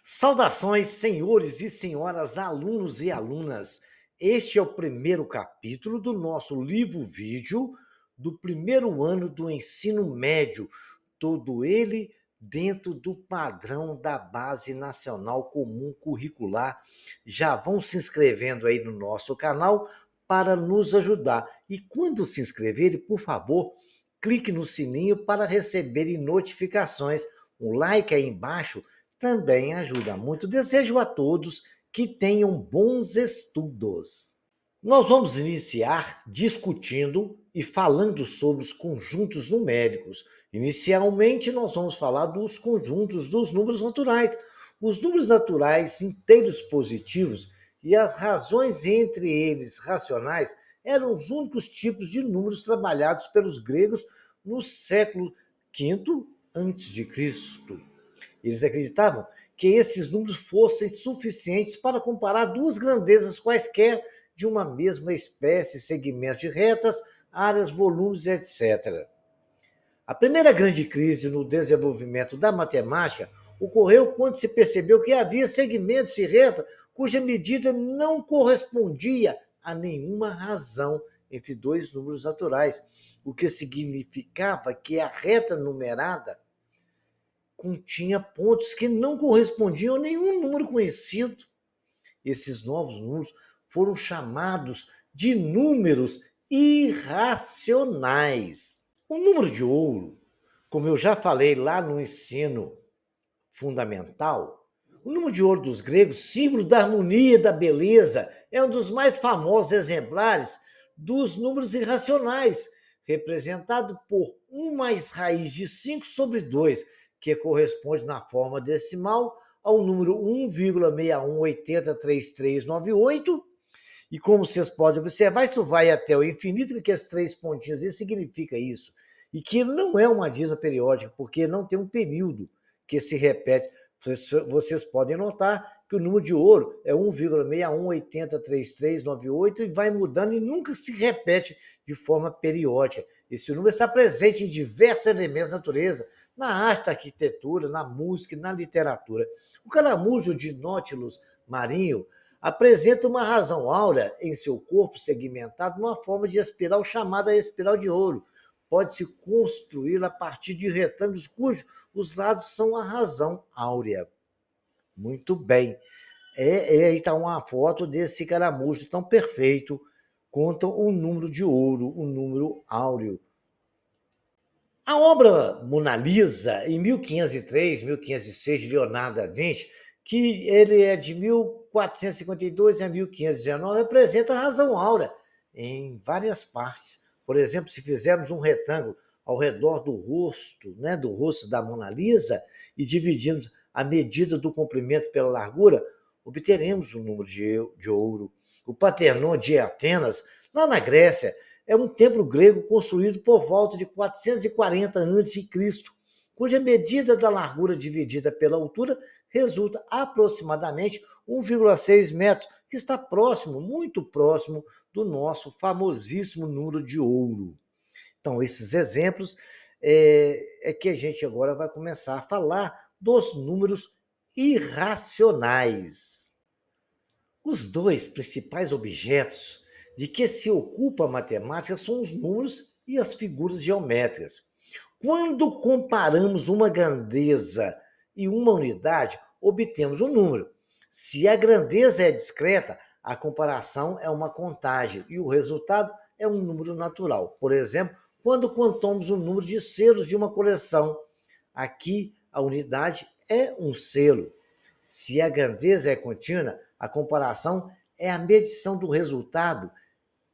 Saudações, senhores e senhoras, alunos e alunas. Este é o primeiro capítulo do nosso livro-vídeo do primeiro ano do ensino médio, todo ele dentro do padrão da Base Nacional Comum Curricular. Já vão se inscrevendo aí no nosso canal para nos ajudar. E quando se inscreverem, por favor, clique no sininho para receberem notificações. Um like aí embaixo também ajuda muito. Desejo a todos que tenham bons estudos. Nós vamos iniciar discutindo e falando sobre os conjuntos numéricos. Inicialmente, nós vamos falar dos conjuntos dos números naturais. Os números naturais inteiros positivos e as razões entre eles racionais eram os únicos tipos de números trabalhados pelos gregos no século V a.C. Eles acreditavam que esses números fossem suficientes para comparar duas grandezas quaisquer de uma mesma espécie, segmentos de retas, áreas, volumes, etc. A primeira grande crise no desenvolvimento da matemática ocorreu quando se percebeu que havia segmentos de reta cuja medida não correspondia a nenhuma razão entre dois números naturais, o que significava que a reta numerada continha pontos que não correspondiam a nenhum número conhecido. Esses novos números foram chamados de números irracionais. O número de ouro, como eu já falei lá no ensino fundamental, o número de ouro dos gregos, símbolo da harmonia e da beleza, é um dos mais famosos exemplares dos números irracionais, representado por 1 mais raiz de 5 sobre 2, que corresponde na forma decimal ao número 1,61803398. E como vocês podem observar, isso vai até o infinito, porque esses três pontinhos, isso significa isso. E que não é uma dízima periódica, porque não tem um período que se repete. Vocês podem notar que o número de ouro é 1,61803398 e vai mudando e nunca se repete de forma periódica. Esse número está presente em diversos elementos da natureza, na arte, na arquitetura, na música e na literatura. O caramujo de Nautilus marinho apresenta uma razão áurea em seu corpo segmentado numa forma de espiral chamada espiral de ouro. Pode-se construir a partir de retângulos cujos os lados são a razão áurea. Muito bem. Aí está uma foto desse caramujo tão perfeito quanto o número de ouro, o número áureo. A obra Mona Lisa, em 1503, 1506, de Leonardo da Vinci, que ele é de 1452 a 1519, apresenta a razão áurea em várias partes. Por exemplo, se fizermos um retângulo ao redor do rosto, né, do rosto da Mona Lisa, e dividirmos a medida do comprimento pela largura, obteremos o número de ouro. O Partenon de Atenas, lá na Grécia, é um templo grego construído por volta de 440 a.C., cuja medida da largura dividida pela altura resulta aproximadamente 1,6 metros, que está próximo, muito próximo, do nosso famosíssimo número de ouro. Então, esses exemplos é que a gente agora vai começar a falar dos números irracionais. Os dois principais objetos de que se ocupa a matemática são os números e as figuras geométricas. Quando comparamos uma grandeza e uma unidade, obtemos um número. Se a grandeza é discreta, a comparação é uma contagem e o resultado é um número natural. Por exemplo, quando contamos o número de selos de uma coleção, aqui a unidade é um selo. Se a grandeza é contínua, a comparação é a medição do resultado,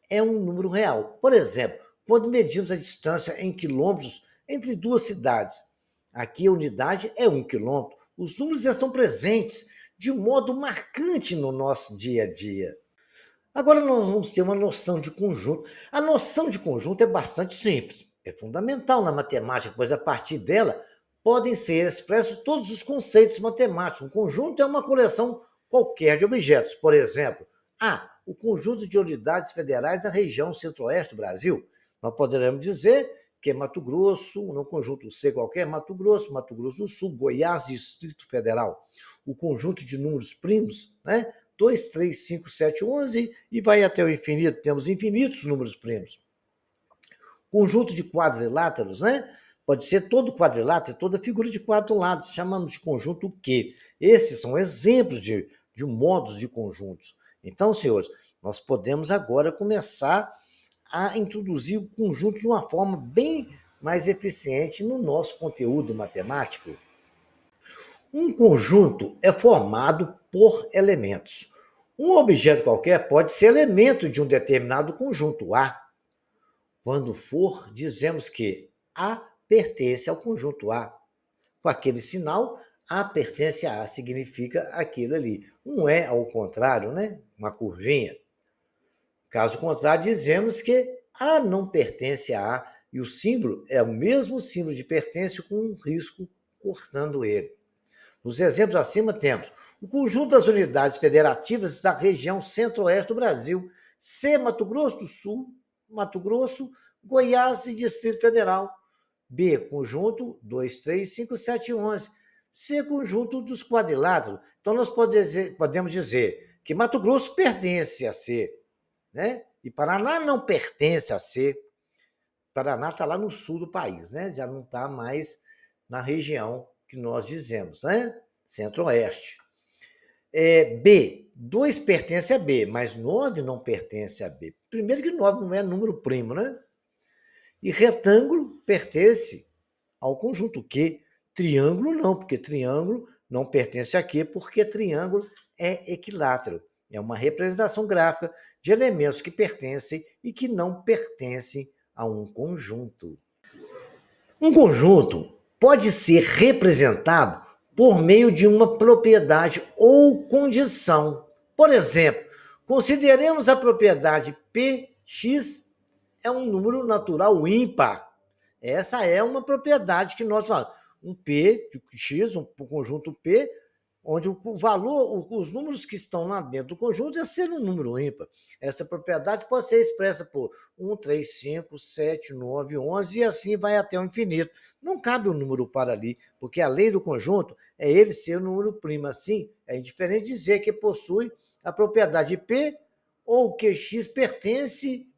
é um número real. Por exemplo, quando medimos a distância em quilômetros entre duas cidades, aqui a unidade é 1 quilômetro. Os números estão presentes de modo marcante no nosso dia a dia. Agora nós vamos ter uma noção de conjunto. A noção de conjunto é bastante simples, é fundamental na matemática, pois a partir dela podem ser expressos todos os conceitos matemáticos. Um conjunto é uma coleção qualquer de objetos. Por exemplo, o conjunto de unidades federais da região centro-oeste do Brasil. Nós poderemos dizer que é Mato Grosso, no conjunto C qualquer, Mato Grosso do Sul, Goiás, Distrito Federal. O conjunto de números primos, né? 2, 3, 5, 7, 11 e vai até o infinito. Temos infinitos números primos. Conjunto de quadriláteros, né? Pode ser todo quadrilátero, toda figura de quatro lados. Chamamos de conjunto Q. Esses são exemplos de modos de conjuntos. Então, senhores, nós podemos agora começar a introduzir o conjunto de uma forma bem mais eficiente no nosso conteúdo matemático. Um conjunto é formado por elementos. Um objeto qualquer pode ser elemento de um determinado conjunto A. Quando for, dizemos que A pertence ao conjunto A. Com aquele sinal, A pertence a A, significa aquilo ali. Um é ao contrário, né? Uma curvinha. Caso contrário, dizemos que A não pertence a A e o símbolo é o mesmo símbolo de pertence com um risco cortando ele. Nos exemplos acima temos o conjunto das unidades federativas da região centro-oeste do Brasil, C, Mato Grosso do Sul, Mato Grosso, Goiás e Distrito Federal. B, conjunto 2, 3, 5, 7, 11. C, conjunto dos quadriláteros. Então, nós podemos dizer que Mato Grosso pertence a C, né? E Paraná não pertence a C. Paraná está lá no sul do país, né? Já não está mais na região que nós dizemos, né? Centro-Oeste. B, 2 pertence a B, mas 9 não pertence a B. Primeiro que 9 não é número primo, né? E retângulo pertence ao conjunto Q. Triângulo não, porque triângulo não pertence a Q, porque triângulo é equilátero. É uma representação gráfica de elementos que pertencem e que não pertencem a um conjunto. Um conjunto pode ser representado por meio de uma propriedade ou condição. Por exemplo, consideremos a propriedade Px é um número natural ímpar. Essa é uma propriedade que nós falamos. Um P, X, um conjunto P, onde o valor, os números que estão lá dentro do conjunto é ser um número ímpar. Essa propriedade pode ser expressa por 1, 3, 5, 7, 9, 11 e assim vai até o infinito. Não cabe o número para ali, porque a lei do conjunto é ele ser um número primo. Assim, é indiferente dizer que possui a propriedade P ou que X pertence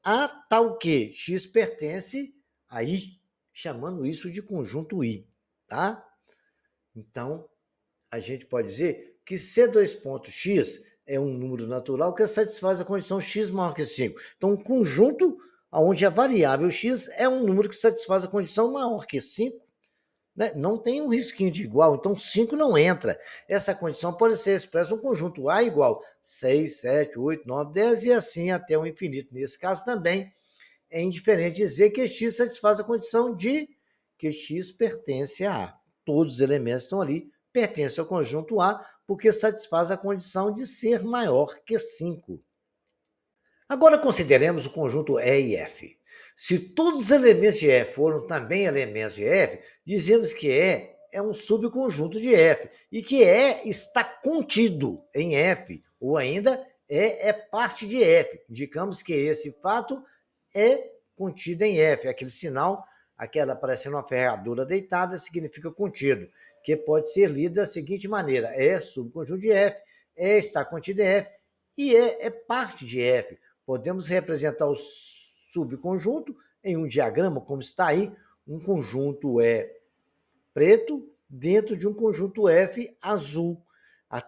a tal que X pertence a I, chamando isso de conjunto I, tá? Então, a gente pode dizer que C2.x é um número natural que satisfaz a condição x maior que 5. Então, um conjunto onde a variável x é um número que satisfaz a condição maior que 5, né? Não tem um risquinho de igual, então 5 não entra. Essa condição pode ser expressa no conjunto A igual 6, 7, 8, 9, 10 e assim até o infinito. Nesse caso também é indiferente dizer que x satisfaz a condição de que x pertence a A. Todos os elementos estão ali, pertencem ao conjunto A, porque satisfaz a condição de ser maior que 5. Agora consideremos o conjunto E e F. Se todos os elementos de E foram também elementos de F, dizemos que E é um subconjunto de F e que E está contido em F, ou ainda E é parte de F. Indicamos que esse fato é contido em F, aquele sinal, aquela parecendo uma ferradura deitada, significa contido, que pode ser lido da seguinte maneira: E é subconjunto de F, E está contido em F e E é parte de F. Podemos representar o subconjunto em um diagrama, como está aí, um conjunto E preto dentro de um conjunto F azul.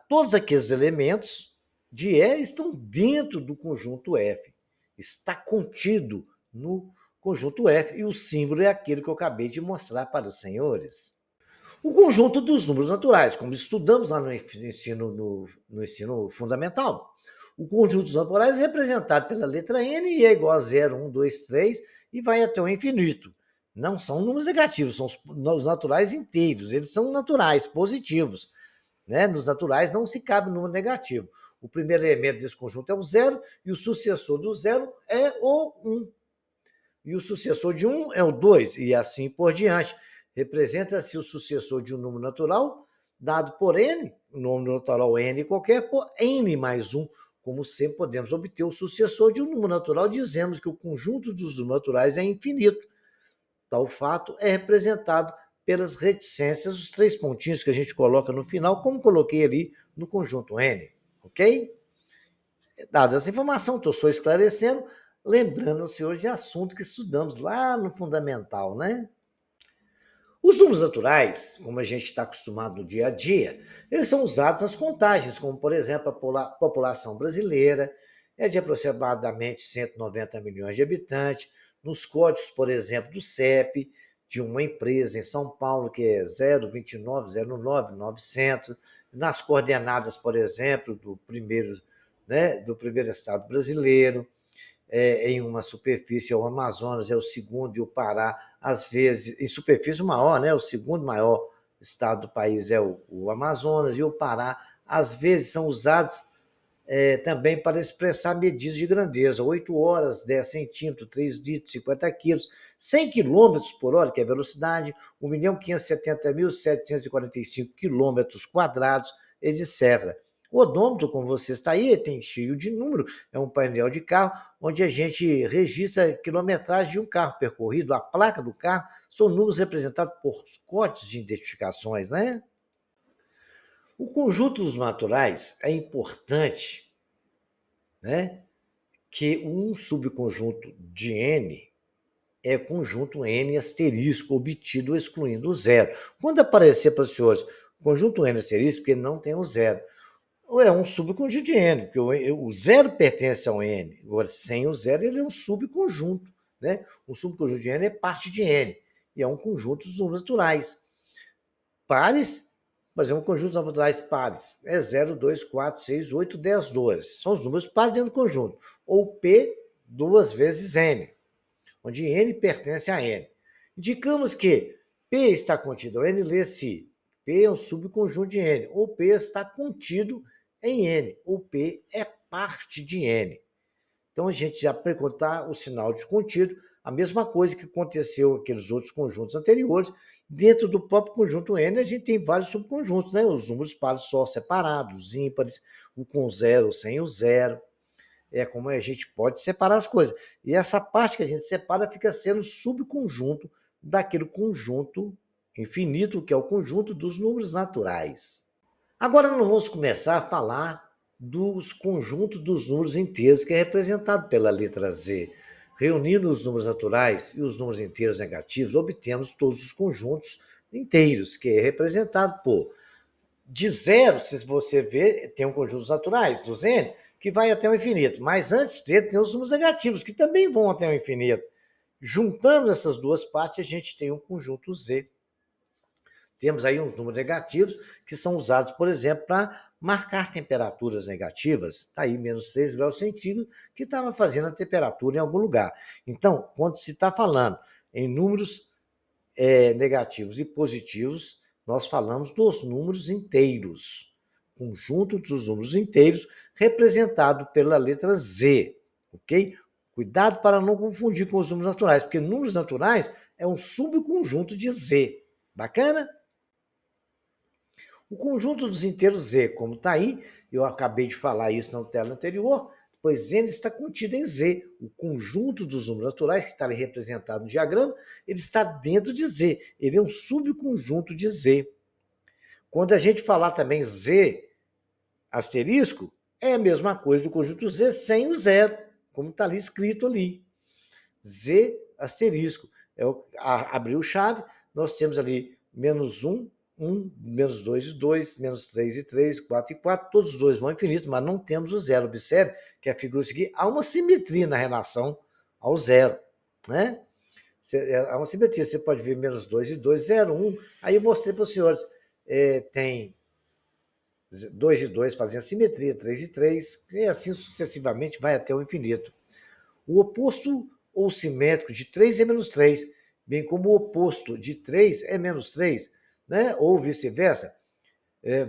Todos aqueles elementos de E estão dentro do conjunto F. Está contido no conjunto F e o símbolo é aquele que eu acabei de mostrar para os senhores. O conjunto dos números naturais, como estudamos lá no ensino fundamental. O conjunto dos naturais é representado pela letra N e é igual a 0, 1, 2, 3 e vai até o infinito. Não são números negativos, são os naturais inteiros, eles são naturais, positivos. Né? Nos naturais não se cabe número negativo. O primeiro elemento desse conjunto é o 0 e o sucessor do 0 é o 1. E o sucessor de 1 é o 2 e assim por diante. Representa-se o sucessor de um número natural dado por n, um número natural n qualquer, por n mais 1, Como sempre, podemos obter o sucessor de um número natural, dizemos que o conjunto dos números naturais é infinito. Tal fato é representado pelas reticências, os três pontinhos que a gente coloca no final, como coloquei ali no conjunto N, ok? Dada essa informação, estou só esclarecendo, lembrando aos senhores de assuntos que estudamos lá no fundamental, né? Os números naturais, como a gente está acostumado no dia a dia, eles são usados nas contagens, como, por exemplo, a população brasileira é de aproximadamente 190 milhões de habitantes, nos códigos, por exemplo, do CEP, de uma empresa em São Paulo, que é 029099900, nas coordenadas, por exemplo, do primeiro estado brasileiro, em uma superfície, é o Amazonas é o segundo e o Pará, às vezes, em superfície maior, né? O segundo maior estado do país é o Amazonas, e o Pará, às vezes, são usados também para expressar medidas de grandeza. 8 horas, 10 centímetros, 3 litros, 50 quilos, 100 quilômetros por hora, que é a velocidade, 1.570.745 quilômetros quadrados, etc. O odômetro, como você está aí, tem cheio de número, é um painel de carro onde a gente registra a quilometragem de um carro percorrido, a placa do carro, são números representados por códigos de identificações, né? O conjunto dos naturais é importante, né? Que um subconjunto de N é conjunto N asterisco, obtido excluindo o zero. Quando aparecer para os senhores conjunto N asterisco, porque não tem o zero, ou é um subconjunto de N, porque o zero pertence ao N. Agora, sem o zero, ele é um subconjunto. Né? Um subconjunto de N é parte de N, e é um conjunto dos números naturais. Pares, por exemplo, um conjunto de naturais pares é 0, 2, 4, 6, 8, 10, 2. São os números pares dentro do conjunto. Ou P duas vezes N, onde N pertence a N. Indicamos que P está contido em N, lê-se P é um subconjunto de N, ou P está contido em N, ou P é parte de N. Então a gente já perguntar o sinal de contido, a mesma coisa que aconteceu com aqueles outros conjuntos anteriores. Dentro do próprio conjunto N, a gente tem vários subconjuntos, né? Os números pares só separados, os ímpares, o com zero, sem o zero. É como a gente pode separar as coisas. E essa parte que a gente separa fica sendo subconjunto daquele conjunto infinito, que é o conjunto dos números naturais. Agora nós vamos começar a falar dos conjuntos dos números inteiros, que é representado pela letra Z. Reunindo os números naturais e os números inteiros negativos, obtemos todos os conjuntos inteiros, que é representado por de zero, se você ver, tem um conjunto dos naturais, 200, que vai até o infinito. Mas antes dele tem os números negativos, que também vão até o infinito. Juntando essas duas partes, a gente tem um conjunto Z. Temos aí uns números negativos que são usados, por exemplo, para marcar temperaturas negativas. Está aí menos 3 graus centígrados, que estava fazendo a temperatura em algum lugar. Então, quando se está falando em números negativos e positivos, nós falamos dos números inteiros. Conjunto dos números inteiros representado pela letra Z, ok? Cuidado para não confundir com os números naturais, porque números naturais é um subconjunto de Z. Bacana? O conjunto dos inteiros Z, como está aí, eu acabei de falar isso na tela anterior, pois N está contido em Z. O conjunto dos números naturais, que está ali representado no diagrama, ele está dentro de Z. Ele é um subconjunto de Z. Quando a gente falar também Z asterisco, é a mesma coisa do conjunto Z sem o zero, como está ali escrito ali. Z asterisco. Abriu chave, nós temos ali menos 1, menos 2 e 2, menos 3 e 3, 4 e 4, todos os dois vão ao infinito, mas não temos o zero. Observe que a figura seguinte, há uma simetria na relação ao zero, né? Há uma simetria, você pode ver menos 2 e 2, 0, 1. Aí eu mostrei para os senhores, tem 2 e 2 fazem a simetria, 3 e 3, e assim sucessivamente vai até o infinito. O oposto ou simétrico de 3 é menos 3, bem como o oposto de 3 é menos 3, né? Ou vice-versa,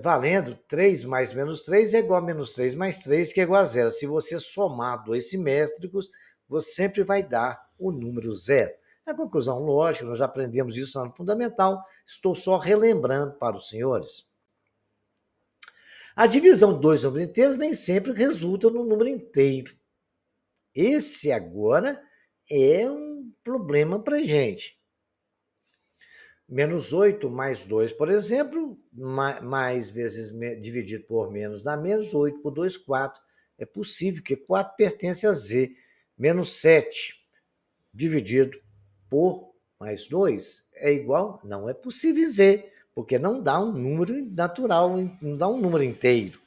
valendo 3 mais menos 3 é igual a menos 3 mais 3, que é igual a zero. Se você somar dois simétricos, você sempre vai dar o número zero. A conclusão lógica, nós já aprendemos isso lá no fundamental, estou só relembrando para os senhores. A divisão de dois números inteiros nem sempre resulta no número inteiro. Esse agora é um problema para a gente. Menos 8 mais 2, por exemplo, mais vezes dividido por menos dá menos, 8 por 2, 4. É possível que 4 pertence a Z. Menos 7 dividido por mais 2 é igual? Não é possível Z, porque não dá um número natural, não dá um número inteiro.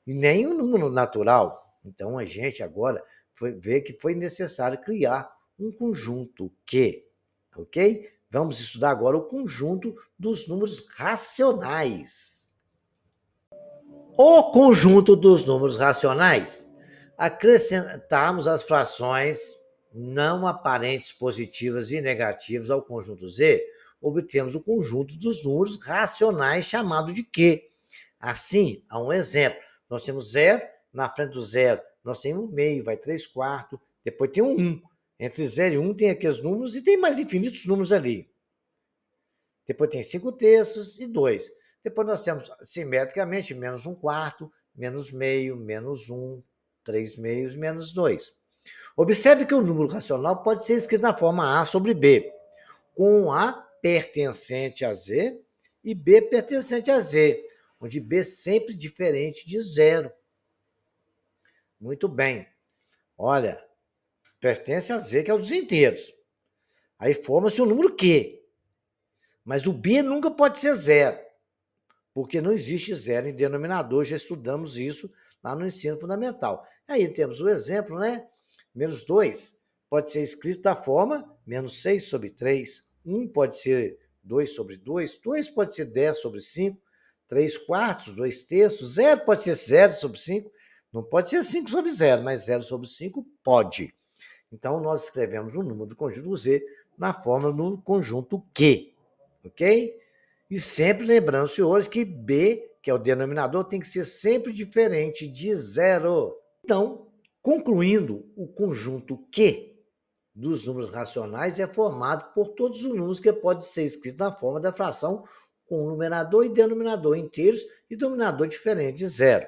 E nem um número natural. Então a gente agora vê que foi necessário criar um conjunto Q, ok? Vamos estudar agora o conjunto dos números racionais. O conjunto dos números racionais. Acrescentamos as frações não aparentes positivas e negativas ao conjunto Z, obtemos o conjunto dos números racionais chamado de Q. Assim, há um exemplo. Nós temos zero, na frente do zero nós temos um meio, vai 3 quartos, depois tem um 1. Entre 0 e 1 tem aqueles números e tem mais infinitos números ali. Depois tem 5 terços e 2. Depois nós temos, simetricamente, menos 1 quarto, menos meio, menos 1, 3 meios, menos 2. Observe que o número racional pode ser escrito na forma A sobre B, com A pertencente a Z e B pertencente a Z, onde B sempre diferente de zero. Muito bem. Olha, pertence a Z, que é o dos inteiros. Aí forma-se o número Q. Mas o B nunca pode ser zero, porque não existe zero em denominador, já estudamos isso lá no ensino fundamental. Aí temos o exemplo, né? Menos 2 pode ser escrito da forma menos 6 sobre 3. 1 pode ser 2 sobre 2. 2 pode ser 10 sobre 5. 3 quartos, 2 terços. 0 pode ser 0 sobre 5. Não pode ser 5 sobre 0, mas 0 sobre 5 pode. Então, nós escrevemos o número do conjunto Z na forma do conjunto Q, ok? E sempre lembrando, senhores, que B, que é o denominador, tem que ser sempre diferente de zero. Então, concluindo, o conjunto Q dos números racionais é formado por todos os números que pode ser escrito na forma da fração com numerador e denominador inteiros e denominador diferente de zero.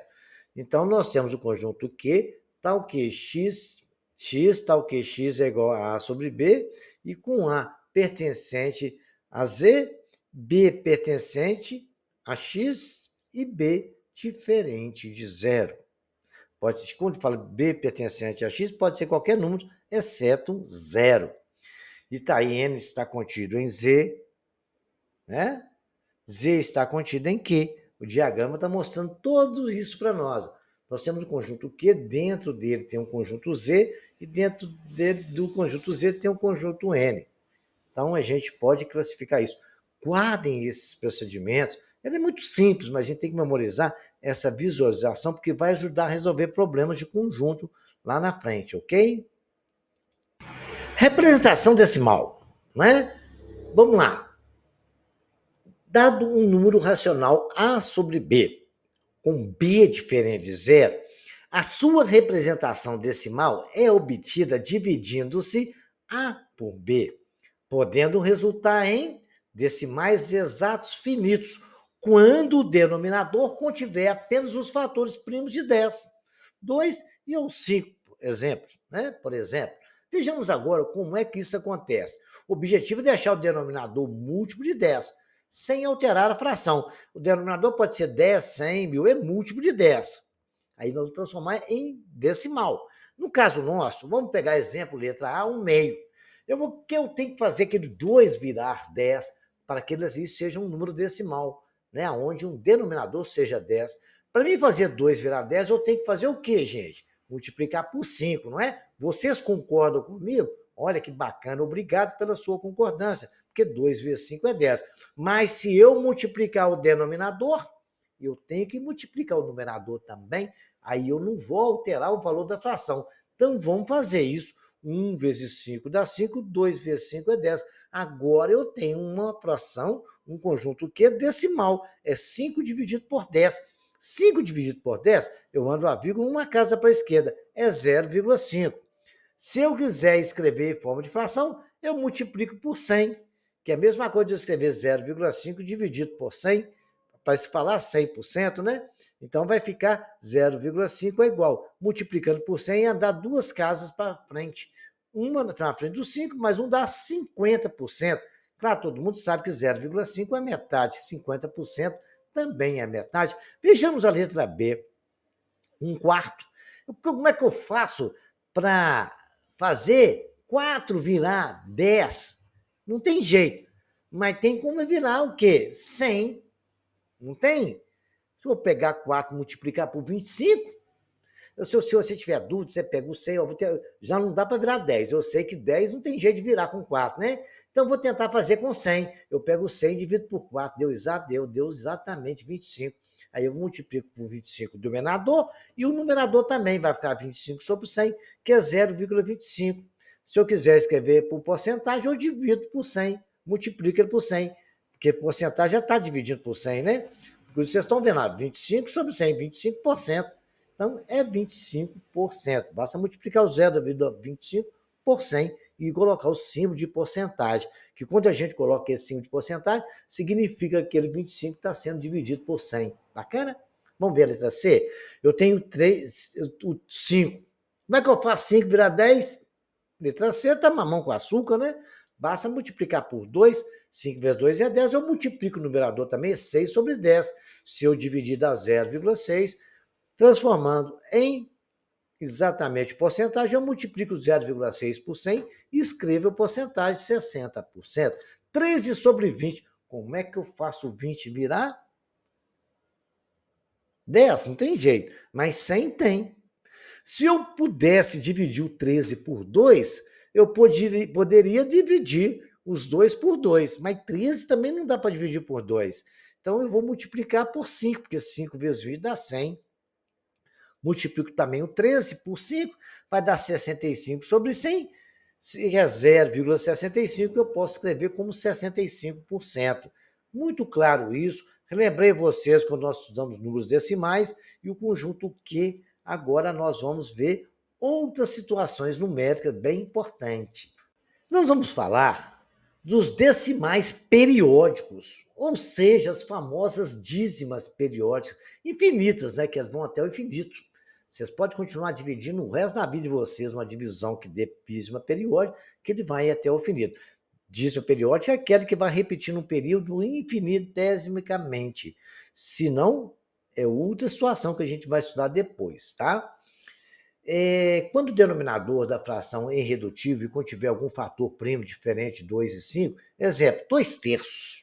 Então, nós temos o conjunto Q, tal que x, tal que x é igual a sobre B, e com A pertencente a Z, B pertencente a x e B diferente de zero. Quando fala B pertencente a x, pode ser qualquer número, exceto zero. E tá aí, N está contido em Z, né? Z está contido em Q. O diagrama está mostrando tudo isso para nós. Nós temos um conjunto Q, dentro dele tem um conjunto Z, e dentro do conjunto Z tem um conjunto N. Então, a gente pode classificar isso. Guardem esses procedimentos. Ele é muito simples, mas a gente tem que memorizar essa visualização, porque vai ajudar a resolver problemas de conjunto lá na frente, ok? Representação decimal, né? Vamos lá. Dado um número racional A sobre B, com B diferente de zero, a sua representação decimal é obtida dividindo-se A por B, podendo resultar em decimais exatos finitos, quando o denominador contiver apenas os fatores primos de 10, 2 e ou 5, exemplo, né? Por exemplo. Vejamos agora como é que isso acontece. O objetivo é deixar o denominador múltiplo de 10, sem alterar a fração. O denominador pode ser 10, 100, 1000, é múltiplo de 10. Aí nós vamos transformar em decimal. No caso nosso, vamos pegar exemplo, letra A, 1 meio. O que eu tenho que fazer aquele 2 virar 10 para que ele seja um número decimal, né? Onde um denominador seja 10. Para mim fazer 2 virar 10, eu tenho que fazer o quê, gente? Multiplicar por 5, não é? Vocês concordam comigo? Olha que bacana, obrigado pela sua concordância, porque 2 vezes 5 é 10. Mas se eu multiplicar o denominador, eu tenho que multiplicar o numerador também, aí eu não vou alterar o valor da fração. Então vamos fazer isso. 1 vezes 5 dá 5, 2 vezes 5 é 10. Agora eu tenho uma fração, um conjunto que é decimal, é 5 dividido por 10. 5 dividido por 10, eu ando a vírgula uma casa para a esquerda, é 0,5. Se eu quiser escrever em forma de fração, eu multiplico por 100, que é a mesma coisa de eu escrever 0,5 dividido por 100, para se falar 100%, né? Então vai ficar 0,5 é igual. Multiplicando por 100 ia dar 2 casas para frente. Uma na frente do 5, mas um dá 50%. Claro, todo mundo sabe que 0,5 é metade, 50% também é metade. Vejamos a letra B, 1/4. Como é que eu faço para fazer 4 virar 10? Não tem jeito. Mas tem como virar o quê? 100. Não tem? Se eu pegar 4 e multiplicar por 25, se você tiver dúvida, você pega o 100, já não dá para virar 10. Eu sei que 10 não tem jeito de virar com 4, né? Então, vou tentar fazer com 100. Eu pego o 100 e divido por 4. Deu exatamente 25. Aí eu multiplico por 25 do numerador e o numerador também vai ficar 25 sobre 100, que é 0,25. Se eu quiser escrever por porcentagem, eu divido por 100, multiplico ele por 100, porque porcentagem já está dividido por 100, né? Por isso vocês estão vendo, 25 sobre 100, 25%. Então, é 25%. Basta multiplicar o 0,25 por 100 e colocar o símbolo de porcentagem, que quando a gente coloca esse símbolo de porcentagem, significa que aquele 25 está sendo dividido por 100. Bacana? Vamos ver a letra C? Eu tenho 5. Como é que eu faço 5 virar 10? Letra C está mamão com açúcar, né? Basta multiplicar por 2, 5 vezes 2 é 10, eu multiplico o numerador também, é 6 sobre 10. Se eu dividir dá 0,6, transformando em exatamente porcentagem, eu multiplico 0,6 por 100 e escrevo a porcentagem 60%. 13 sobre 20. Como é que eu faço 20 virar 10? Não tem jeito, mas 100 tem. Se eu pudesse dividir o 13 por 2, eu poderia dividir os 2 por 2, mas 13 também não dá para dividir por 2. Então, eu vou multiplicar por 5, porque 5 vezes 20 dá 100. Multiplico também o 13 por 5, vai dar 65 sobre 100. Se é 0,65, eu posso escrever como 65%. Muito claro isso. Relembrei vocês quando nós estudamos números decimais e o conjunto Q. Agora nós vamos ver outras situações numéricas bem importantes. Nós vamos falar dos decimais periódicos, ou seja, as famosas dízimas periódicas, infinitas, né, que elas vão até o infinito. Vocês podem continuar dividindo o resto da vida de vocês uma divisão que dê dízima periódica, que ele vai até o infinito. Dízima periódica é aquela que vai repetindo um período infinitesimicamente. Se não, é outra situação que a gente vai estudar depois, tá? Quando o denominador da fração é irredutível e contiver algum fator primo diferente de 2 e 5, exemplo, 2/3,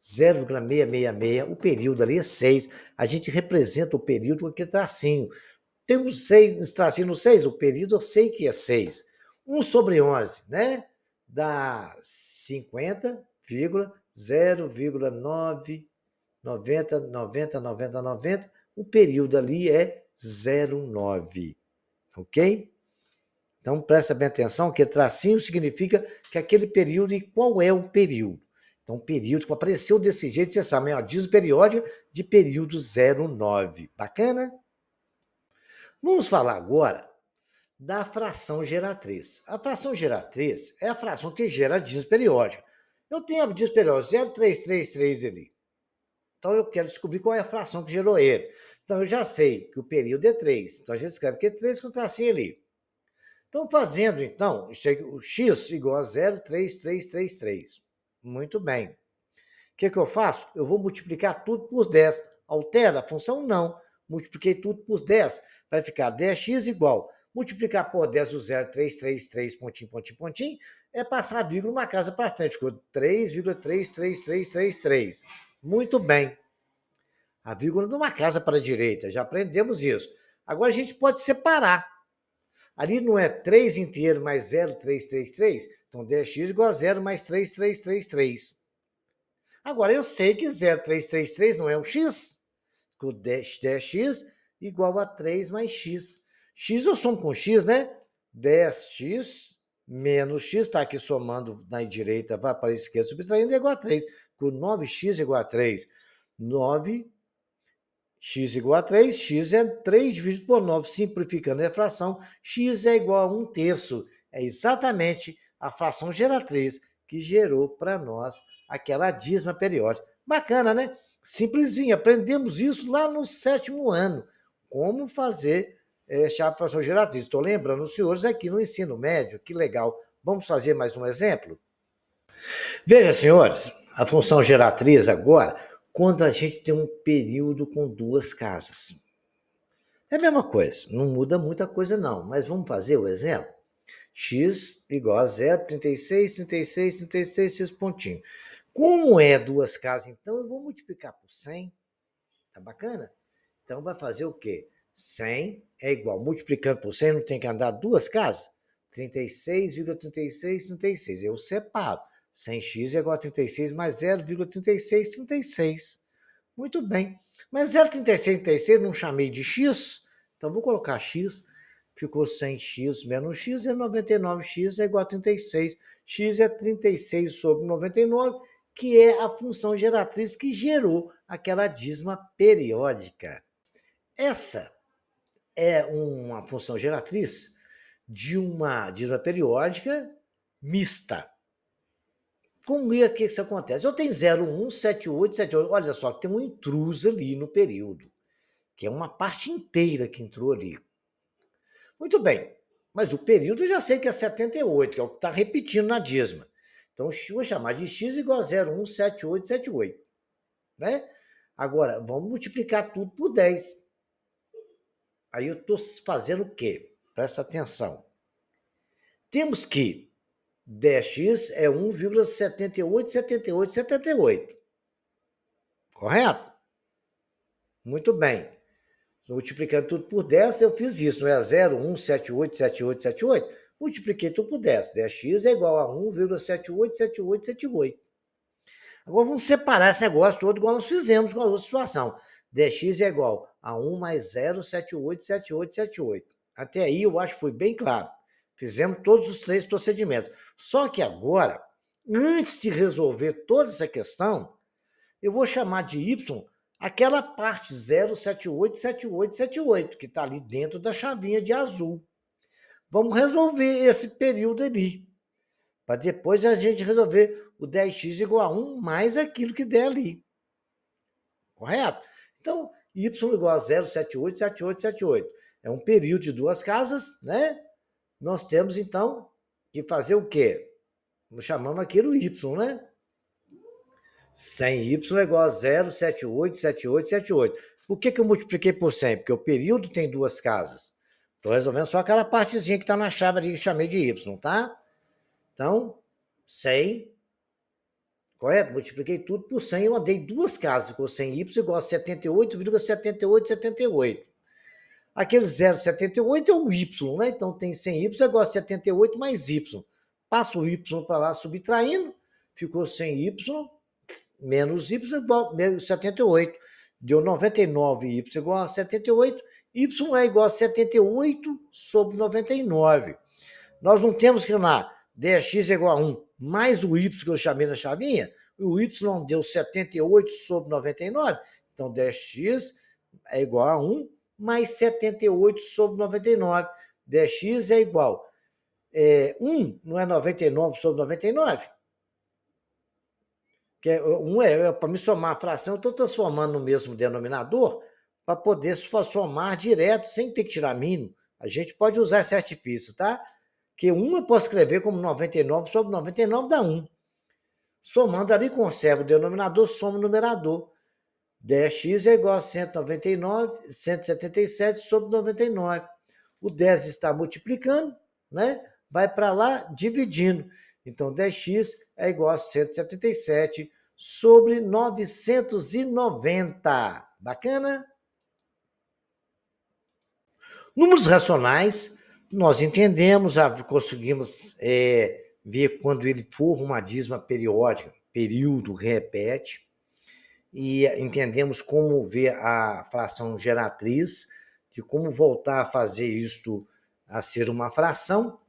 0,666, o período ali é 6, a gente representa o período com aquele tracinho. Tem um 6, tracinho no 6, o período eu sei que é 6. 1 sobre 11, né? Dá 50,0,9, 90, 90, 90, 90, o período ali é 0,9. Ok? Então, presta bem atenção que tracinho significa que aquele período, e qual é o período? Então, o período que apareceu desse jeito, você sabe, diz periódica de período 0,9. Bacana? Vamos falar agora da fração geratriz. A fração geratriz é a fração que gera a dízima periódica. Eu tenho a dízima periódica 0,333 ali. Então, eu quero descobrir qual é a fração que gerou ele. Então, eu já sei que o período é 3. Então, a gente escreve que é 3 com o tracinho ali. Então, fazendo, então, o x igual a 0,3333. Muito bem. O que eu faço? Eu vou multiplicar tudo por 10. Altera a função? Não. Multipliquei tudo por 10. Vai ficar 10x igual. Multiplicar por 10 o 0,333, pontinho, pontinho, pontinho, é passar a vírgula uma casa para frente. Ficou 3,33333. Muito bem. A vírgula de uma casa para a direita. Já aprendemos isso. Agora a gente pode separar. Ali não é 3 inteiro mais 0,333? Então, 10x igual a 0 mais 3,333. Agora, eu sei que 0,333 não é um x. O 10x igual a 3 mais x. X eu somo com x, né? 10x menos x, está aqui somando na direita, vai para a esquerda, subtraindo, é igual a 3. Com 9x igual a 3. 9 x igual a 3, x é 3 dividido por 9, simplificando a fração, x é igual a 1/3. É exatamente a fração geratriz que gerou para nós aquela dízima periódica. Bacana, né? Simplesinho, aprendemos isso lá no 7º ano. Como fazer chave de fração geratriz. Estou lembrando os senhores aqui no ensino médio, que legal. Vamos fazer mais um exemplo? Veja, senhores, a função geratriz agora, quando a gente tem um período com duas casas. É a mesma coisa, não muda muita coisa não, mas vamos fazer o exemplo? X igual a 0, 36, 36, 36, x pontinho. Como é duas casas, então eu vou multiplicar por 100, tá bacana? Então vai fazer o quê? 100 é igual, multiplicando por 100 não tem que andar duas casas? 36,36, 36. Eu separo. 100x é igual a 36 mais 0,36, 36. Muito bem. Mas 0,36, 36 não chamei de x, então vou colocar x. Ficou 100x menos x é 99x é igual a 36. X é 36 sobre 99, que é a função geratriz que gerou aquela dízima periódica. Essa é uma função geratriz de uma dízima periódica mista. Como é que isso acontece? Eu tenho 0, 1, 7, 8, 7, 8. Olha só, tem um intruso ali no período, que é uma parte inteira que entrou ali. Muito bem, mas o período eu já sei que é 78, que é o que está repetindo na dízima. Então, vou chamar de x igual a 0, 1, 7, 8, 7, 8. Né? Agora, vamos multiplicar tudo por 10. Aí eu estou fazendo o quê? Presta atenção. Temos que 10x é 1,787878. Correto? Muito bem. Multiplicando tudo por 10, eu fiz isso, não é 0, 1, 7, 8, 7, 8, 7, 8? Multipliquei tudo por 10. 10x é igual a 1,787878. Agora vamos separar esse negócio todo igual nós fizemos com a outra situação. 10x é igual a 1 mais 0,787878. Até aí eu acho que foi bem claro. Fizemos todos os três procedimentos. Só que agora, antes de resolver toda essa questão, eu vou chamar de y aquela parte 0787878, que está ali dentro da chavinha de azul. Vamos resolver esse período ali, para depois a gente resolver o 10x igual a 1 mais aquilo que der ali. Correto? Então, y igual a 0787878. É um período de duas casas, né? Nós temos, então, que fazer o quê? Chamamos aquilo y, né? 100y é igual a 0787878. Por que eu multipliquei por 100? Porque o período tem duas casas. Estou resolvendo só aquela partezinha que está na chave ali que chamei de y, tá? Então, 100, correto? Multipliquei tudo por 100 e eu andei duas casas. Ficou 100y igual a 78,7878. Aquele 0,78 é o y, né? Então tem 100y igual a 78 mais y. Passo o y para lá subtraindo, ficou 100y menos y igual a 78. Deu 99y igual a 78. Y é igual a 78 sobre 99. Nós não temos que lá 10x é igual a 1 mais o y que eu chamei na chavinha. O y deu 78 sobre 99. Então 10x é igual a 1 mais 78 sobre 99. 10x é igual. 1 não é 99 sobre 99? Que 1 para me somar a fração, eu estou transformando no mesmo denominador para poder somar direto, sem ter que tirar mínimo. A gente pode usar esse artifício, tá? Que 1 eu posso escrever como 99 sobre 99 dá 1. Somando ali, conserva o denominador, soma o numerador. 10x é igual a 199, 177 sobre 99. O 10 está multiplicando, né? Vai para lá dividindo. Então, 10x é igual a 177 sobre 990. Bacana? Números racionais, nós entendemos, conseguimos ver quando ele for uma dízima periódica, período repete, e entendemos como ver a fração geratriz, de como voltar a fazer isto a ser uma fração.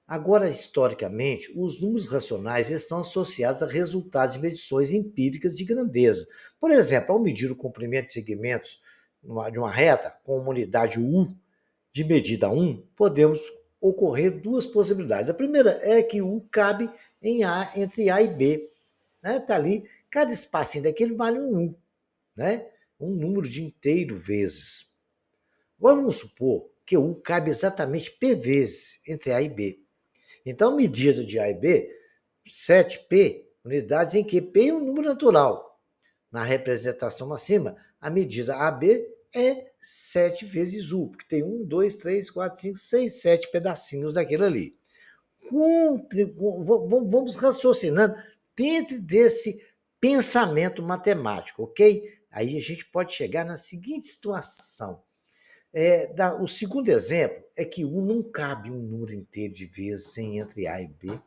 Agora, historicamente, os números racionais estão associados a resultados de medições empíricas de grandeza. Por exemplo, ao medir o comprimento de segmentos de uma reta com uma unidade U de medida 1, podemos ocorrer duas possibilidades. A primeira é que U cabe em A, entre A e B. Está ali, cada espacinho daquele vale um U. né? Um número de inteiro vezes. Agora vamos supor que U cabe exatamente P vezes entre A e B. Então, a medida de A e B, 7P, unidades em que P é um número natural. Na representação acima, a medida AB é 7 vezes U, porque tem 1, 2, 3, 4, 5, 6, 7 pedacinhos daquele ali. Vamos raciocinando dentro desse pensamento matemático, ok? Aí a gente pode chegar na seguinte situação. O segundo exemplo é que U não cabe um número inteiro de vezes sem entre A e B.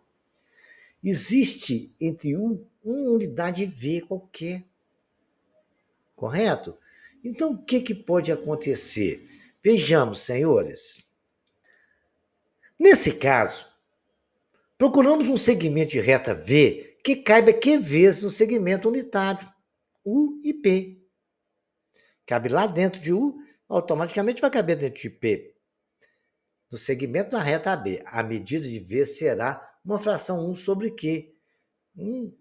Existe entre U uma unidade V qualquer, correto? Então, o que pode acontecer? Vejamos, senhores. Nesse caso, procuramos um segmento de reta V que caiba Q vezes no segmento unitário, U e P. Cabe lá dentro de U, automaticamente vai caber dentro de P. No segmento da reta AB, a medida de V será uma fração 1 sobre Q.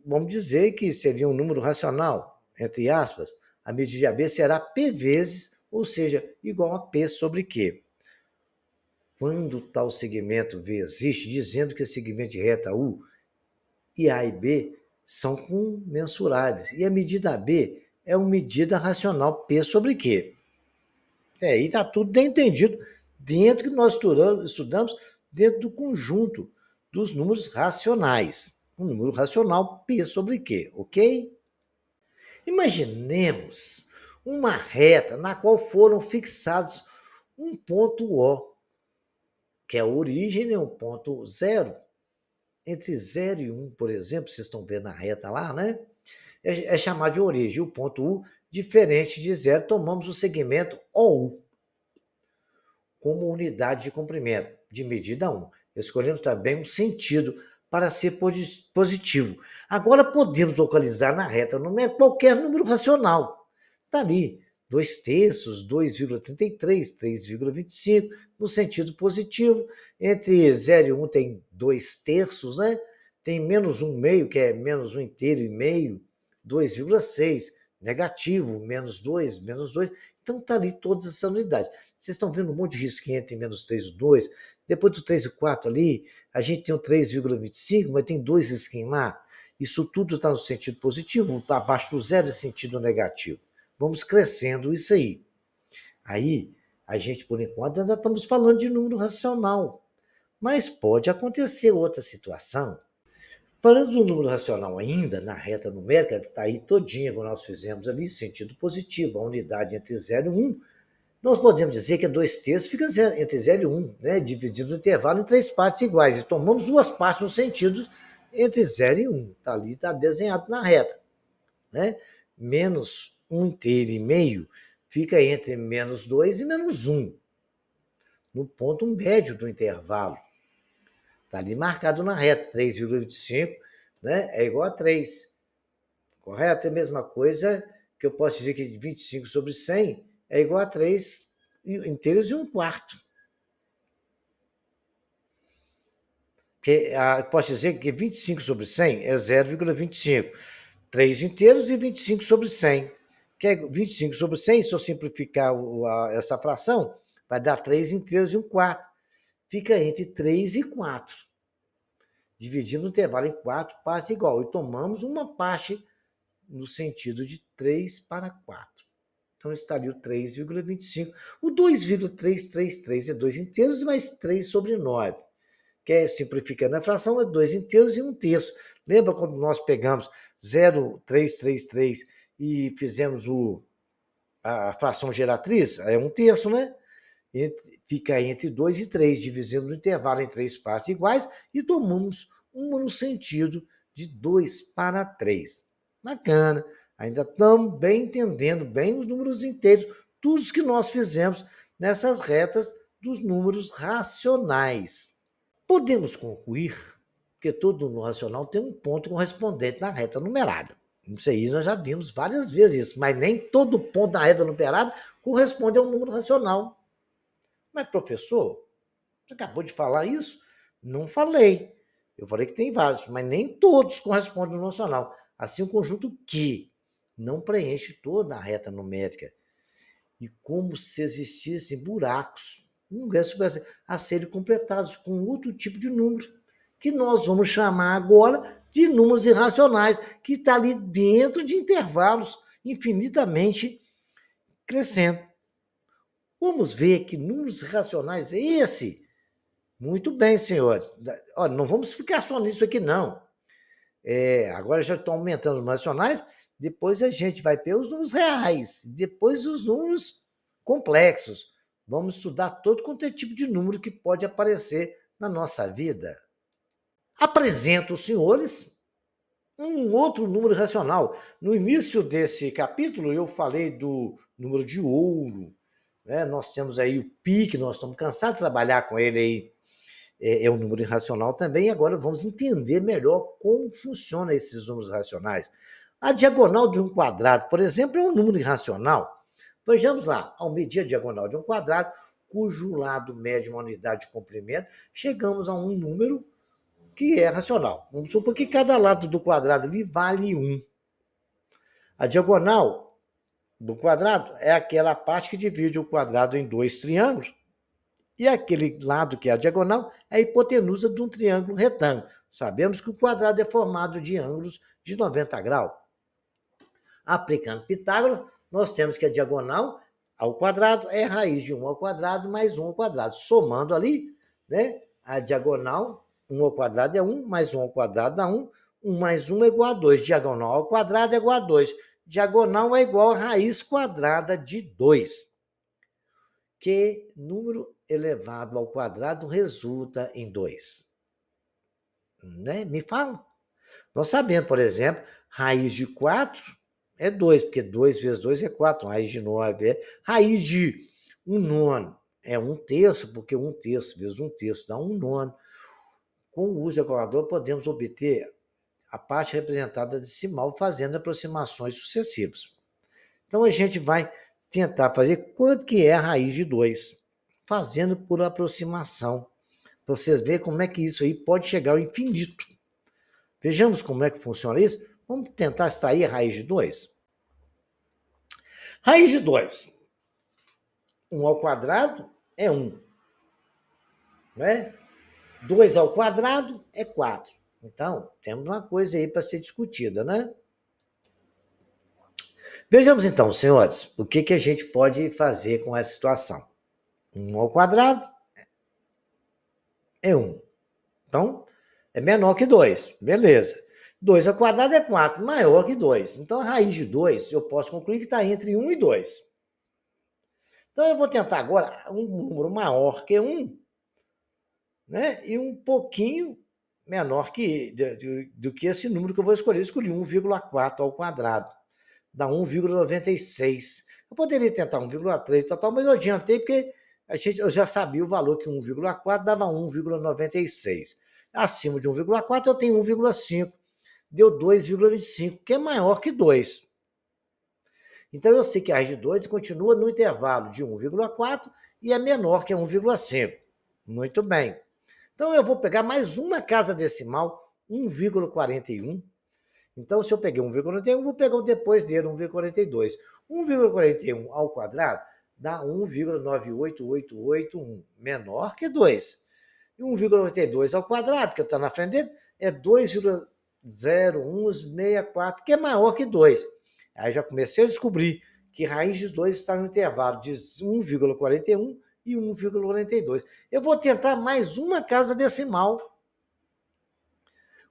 Vamos dizer que seria um número racional, entre aspas. A medida de AB será P vezes, ou seja, igual a P sobre Q. Quando tal segmento V existe, dizendo que o segmento de reta U e A e B são comensuráveis. E a medida AB é uma medida racional P sobre Q. Aí está tudo bem entendido dentro que nós estudamos dentro do conjunto dos números racionais. Um número racional P sobre Q, ok? Imaginemos uma reta na qual foram fixados um ponto O, que é a origem, né? Um ponto zero. Entre 0 e 1, por exemplo, vocês estão vendo a reta lá, né? É chamado de origem. O ponto U, diferente de zero, tomamos o segmento OU como unidade de comprimento, de medida 1. Escolhemos também um sentido para ser positivo. Agora podemos localizar na reta numérica qualquer número racional. Está ali, 2 terços, 2,33, 3,25, no sentido positivo. Entre 0 e 1 tem 2 terços, né? Tem menos 1 meio, que é menos 1 inteiro e meio, 2,6, negativo, menos 2, menos 2. Então está ali todas essas unidades. Vocês estão vendo um monte de risquinho entre menos 3 e 2. Depois do 3 e 4 ali, a gente tem o 3,25, mas tem 2 risquinhos lá. Isso tudo está no sentido positivo, abaixo do zero é sentido negativo. Vamos crescendo isso aí. Aí, a gente, por enquanto, ainda estamos falando de número racional. Mas pode acontecer outra situação. Falando do número racional ainda, na reta numérica, está aí todinha, como nós fizemos ali, sentido positivo, a unidade entre 0 e 1. Nós podemos dizer que 2 terços fica entre 0 e 1, né? Dividido o intervalo em 3 partes iguais. E tomamos 2 partes no sentido entre 0 e 1. Está ali, está desenhado na reta. Né? Menos 1 inteiro e meio fica entre menos 2 e menos 1, no ponto médio do intervalo. Está ali marcado na reta, 3,25, né? É igual a 3. Correto? É a mesma coisa que eu posso dizer que 25 sobre 100 é igual a 3 inteiros e 1 quarto. Posso dizer que 25 sobre 100 é 0,25. 3 inteiros e 25 sobre 100. Que é 25 sobre 100, se eu simplificar essa fração, vai dar 3 inteiros e 1 quarto. Fica entre 3 e 4. Dividindo o intervalo em 4 partes igual. E tomamos uma parte no sentido de 3 para 4. Então, estaria o 3,25. O 2,333 é 2 inteiros e mais 3 sobre 9. Que é, simplificando a fração, é 2 inteiros e 1 terço. Lembra quando nós pegamos 0,333 e fizemos a fração geratriz? É 1 terço, né? Fica entre 2 e 3, dividindo o intervalo em 3 partes iguais e tomamos uma no sentido de 2 para 3. Bacana. Ainda estamos bem entendendo bem os números inteiros, tudo que nós fizemos nessas retas dos números racionais. Podemos concluir que todo número racional tem um ponto correspondente na reta numerada. Isso aí nós já vimos várias vezes, mas nem todo ponto na reta numerada corresponde a um número racional. Mas, professor, você acabou de falar isso? Não falei. Eu falei que tem vários, mas nem todos correspondem ao número racional. Assim, o conjunto Q não preenche toda a reta numérica. E como se existissem buracos no universo a serem completados com outro tipo de número, que nós vamos chamar agora de números irracionais, que está ali dentro de intervalos infinitamente crescendo. Vamos ver que números racionais é esse? Muito bem, senhores. Olha, não vamos ficar só nisso aqui, não. Agora já estão aumentando os racionais, depois a gente vai ver os números reais, depois os números complexos. Vamos estudar todo quanto é tipo de número que pode aparecer na nossa vida. Apresento aos senhores um outro número racional. No início desse capítulo, eu falei do número de ouro. Né? Nós temos aí o pi, que nós estamos cansados de trabalhar com ele aí. É um número irracional também. E agora vamos entender melhor como funcionam esses números racionais. A diagonal de um quadrado, por exemplo, é um número irracional. Vejamos lá, ao medir a diagonal de um quadrado, cujo lado mede uma unidade de comprimento, chegamos a um número que é racional. Vamos supor que cada lado do quadrado ali vale 1. A diagonal do quadrado é aquela parte que divide o quadrado em dois triângulos, e aquele lado que é a diagonal é a hipotenusa de um triângulo retângulo. Sabemos que o quadrado é formado de ângulos de 90 graus. Aplicando Pitágoras, nós temos que a diagonal ao quadrado é raiz de 1 ao quadrado mais 1 ao quadrado. Somando ali, né, a diagonal, 1 ao quadrado é 1, mais 1 ao quadrado dá 1, 1 mais 1 é igual a 2. Diagonal ao quadrado é igual a 2. Diagonal é igual a raiz quadrada de 2. Que número elevado ao quadrado resulta em 2? Né? Me fala. Nós sabemos, por exemplo, raiz de 4 é 2, porque 2 vezes 2 é 4, raiz de 9 é. Raiz de 1 nono é 1 terço, porque 1 terço vezes 1 terço dá 1 nono. Com o uso do calculador, podemos obter a parte representada decimal fazendo aproximações sucessivas. Então, a gente vai tentar fazer quanto que é a raiz de 2, fazendo por aproximação, para vocês verem como é que isso aí pode chegar ao infinito. Vejamos como é que funciona isso. Vamos tentar extrair a raiz de 2. Raiz de 2. 1 ao quadrado é 1. Né? 2 ao quadrado é 4. Então, temos uma coisa aí para ser discutida, né? Vejamos então, senhores, o que a gente pode fazer com essa situação. 1 ao quadrado é 1. Então, é menor que 2. Beleza. 2 ao quadrado é 4, maior que 2. Então, a raiz de 2, eu posso concluir que está entre 1 e 2. Então, eu vou tentar agora um número maior que 1, né? E um pouquinho menor do que esse número que eu vou escolher. Eu escolhi 1,4 ao quadrado. Dá 1,96. Eu poderia tentar 1,3, mas eu adiantei porque eu já sabia o valor que 1,4 dava 1,96. Acima de 1,4 eu tenho 1,5. Deu 2,25, que é maior que 2. Então, eu sei que a raiz de 2 continua no intervalo de 1,4 e é menor que 1,5. Muito bem. Então, eu vou pegar mais uma casa decimal, 1,41. Então, se eu peguei 1,41, vou pegar o depois dele, 1,42. 1,41 ao quadrado dá 1,98881, menor que 2. E 1,92 ao quadrado, que está na frente dele, é 2,0164, que é maior que 2. Aí já comecei a descobrir que raiz de 2 está no intervalo de 1,41 e 1,42. Eu vou tentar mais uma casa decimal.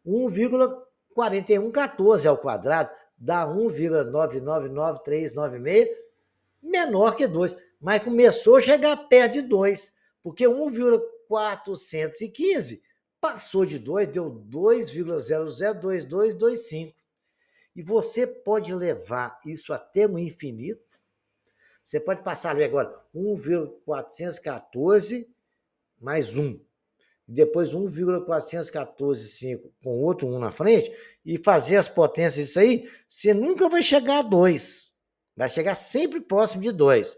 1,4114 ao quadrado dá 1,999396, menor que 2. Mas começou a chegar perto de 2, porque 1,415 passou de 2, deu 2,002225. E você pode levar isso até o infinito. Você pode passar ali agora 1,414 mais 1. Depois 1,4145 com outro 1 na frente, e fazer as potências disso aí, você nunca vai chegar a 2. Vai chegar sempre próximo de 2.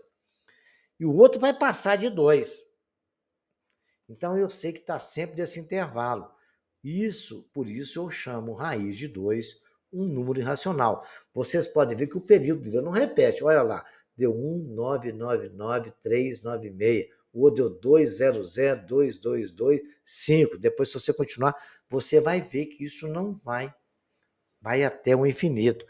E o outro vai passar de 2. Então, eu sei que está sempre desse intervalo. Por isso eu chamo raiz de 2 um número irracional. Vocês podem ver que o período dele não repete. Olha lá, deu 1999396. O outro deu 2002225. Depois, se você continuar, você vai ver que isso não vai até o infinito.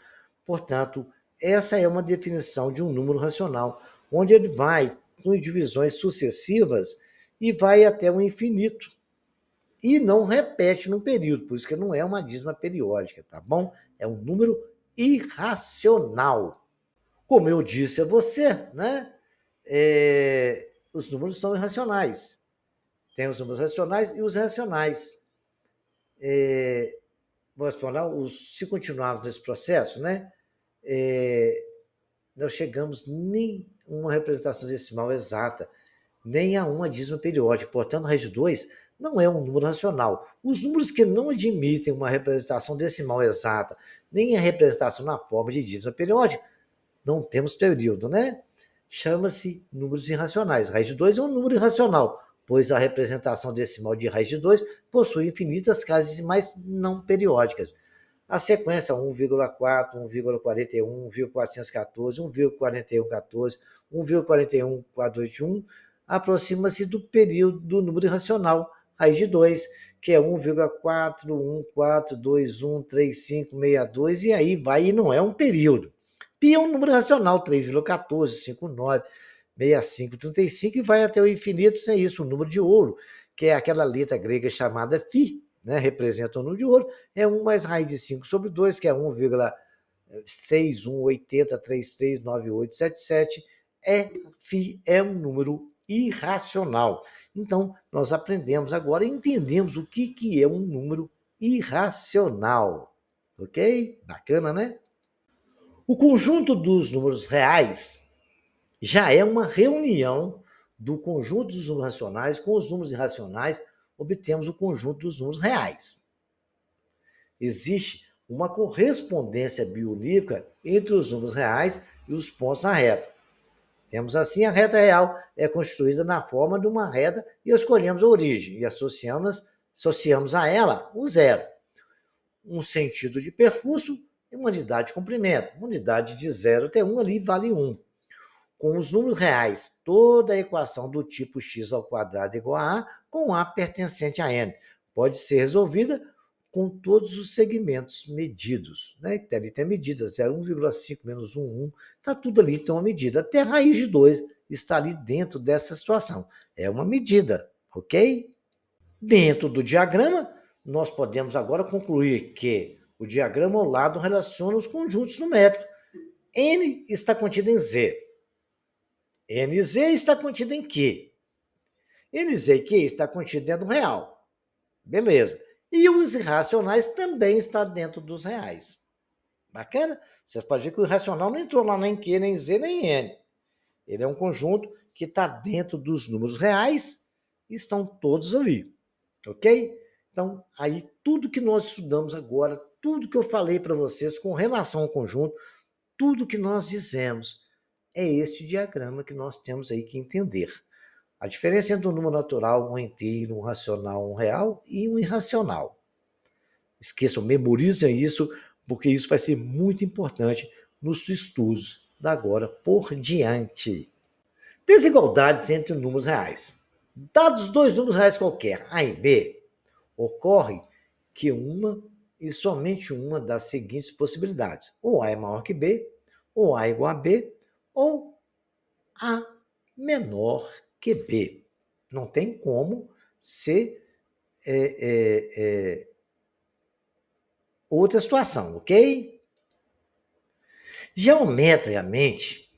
Portanto, essa é uma definição de um número racional, onde ele vai com divisões sucessivas e vai até o infinito. E não repete no período, por isso que não é uma dízima periódica, tá bom? É um número irracional. Como eu disse a você, né? Os números são irracionais. Tem os números racionais e os irracionais. Vamos falar, se continuarmos nesse processo, né? Não chegamos nem a uma representação decimal exata, nem a uma dízima periódica. Portanto, a raiz de 2 não é um número racional. Os números que não admitem uma representação decimal exata, nem a representação na forma de dízima periódica, não temos período, né? Chama-se números irracionais. Raiz de 2 é um número irracional, pois a representação decimal de raiz de 2 possui infinitas casas decimais não periódicas. A sequência 1,4, 1,41, 1,414, 1,4114, 1,41421 aproxima-se do período do número irracional, raiz de 2, que é 1,414213562, e aí vai, e não é um período. Pi é um número racional, 3,1459, 6535, e vai até o infinito, sem isso, o número de ouro, que é aquela letra grega chamada Φ, né, representa o número de ouro, é 1 mais raiz de 5 sobre 2, que é 1,6180339877, Φ é um número irracional. Então, nós aprendemos agora e entendemos o que é um número irracional. Ok? Bacana, né? O conjunto dos números reais já é uma reunião do conjunto dos números racionais com os números irracionais, obtemos o conjunto dos números reais. Existe uma correspondência bionívoca entre os números reais e os pontos na reta. Temos assim a reta real é constituída na forma de uma reta e escolhemos a origem e associamos a ela o zero. Um sentido de percurso e uma unidade de comprimento. Uma unidade de 0 até 1 ali vale 1. Com os números reais, toda a equação do tipo x ao quadrado igual a A, com A pertencente a n, pode ser resolvida com todos os segmentos medidos. Né? Ali tem a medida, 1,5 menos 1, está tudo ali, tem uma medida. Até a raiz de 2 está ali dentro dessa situação. É uma medida, ok? Dentro do diagrama, nós podemos agora concluir que o diagrama ao lado relaciona os conjuntos numéricos. N está contido em Z. NZ está contido em Q. NZ e Q está contido dentro do real. Beleza. E os irracionais também estão dentro dos reais. Bacana? Vocês podem ver que o irracional não entrou lá nem Q, nem Z, nem N. Ele é um conjunto que está dentro dos números reais e estão todos ali. Ok? Então, aí tudo que nós estudamos agora, tudo que eu falei para vocês com relação ao conjunto, tudo que nós dizemos, é este diagrama que nós temos aí que entender. A diferença entre um número natural, um inteiro, um racional, um real e um irracional. Esqueçam, memorizem isso, porque isso vai ser muito importante nos estudos da agora por diante. Desigualdades entre números reais. Dados dois números reais qualquer, A e B, ocorre que uma e somente uma das seguintes possibilidades. Ou A é maior que B, ou A é igual a B, ou A menor que B. Não tem como ser outra situação, ok? Geometricamente,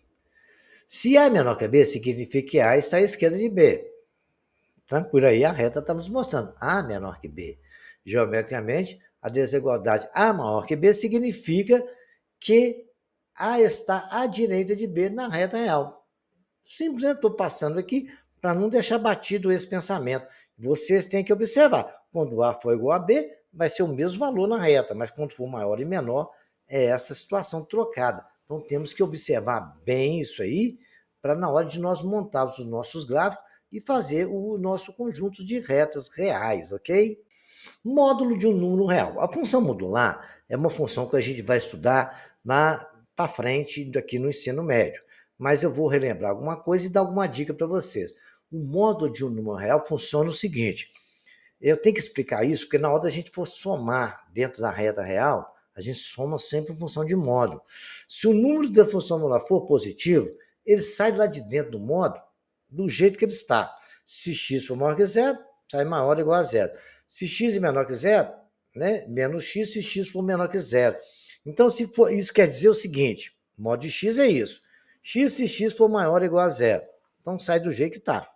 se A é menor que B, significa que A está à esquerda de B. Tranquilo, aí a reta está nos mostrando A menor que B. Geometricamente, a desigualdade A maior que B significa que A está à direita de B na reta real. Simplesmente estou passando aqui para não deixar batido esse pensamento. Vocês têm que observar. Quando A for igual a B, vai ser o mesmo valor na reta, mas quando for maior e menor, é essa situação trocada. Então temos que observar bem isso aí, para na hora de nós montarmos os nossos gráficos e fazer o nosso conjunto de retas reais, ok? Módulo de um número real. A função modular é uma função que a gente vai estudar para frente aqui no ensino médio. Mas eu vou relembrar alguma coisa e dar alguma dica para vocês. O módulo de um número real funciona o seguinte: eu tenho que explicar isso, porque na hora da gente for somar dentro da reta real, a gente soma sempre em função de módulo. Se o número da função modular for positivo, ele sai lá de dentro do módulo do jeito que ele está. Se x for maior que zero, sai maior ou igual a zero. Se x é menor que zero, né, menos x, se x for menor que zero. Então, se for, isso quer dizer o seguinte: mod de x é isso. X se x for maior ou igual a zero. Então, sai do jeito que está.